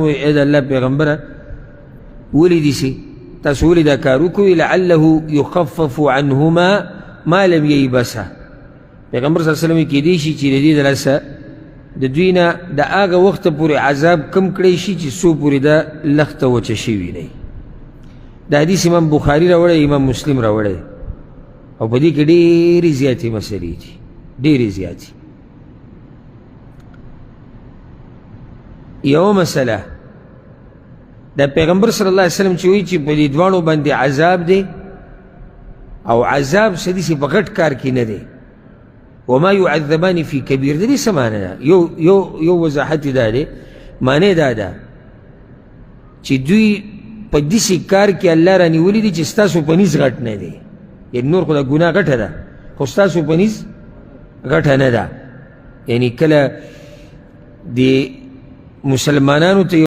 اے دا اللہ پیغمبر ولی دیسی تاسو ولی دا کارو کوئی لعله یخفف عنهما ما لم ییبسا پیغمبر صلی اللہ علیہ وسلم کی دیشی چی ردی دلسا دا دوینا دا آغا وقت پوری عذاب کم کڑیشی چی سو پوری دا لخت وچشیوی نئی دا حدیث امام بخاری راوڑے امام مسلم راوڑے او بدی که دیری زیادی مسئلی جی دیری زیادی یو مسئلہ دا پیغمبر صلی اللہ علیہ وسلم چوئی چی پدی دوانو بندی عذاب دے او عذاب سدی سی بغٹ کار کی ندے وما يعذبان في كبير دلی سمانا یو وضاحت دا دے مانے دا دا چی دوی پا دیسی کار کی اللہ رانی ولی دی چی ستاسو پنیز غٹ ندے یعنی نور خدا گناہ غٹ دا خستاسو پنیز غٹ ندا یعنی کلا دی مسلمانانو تا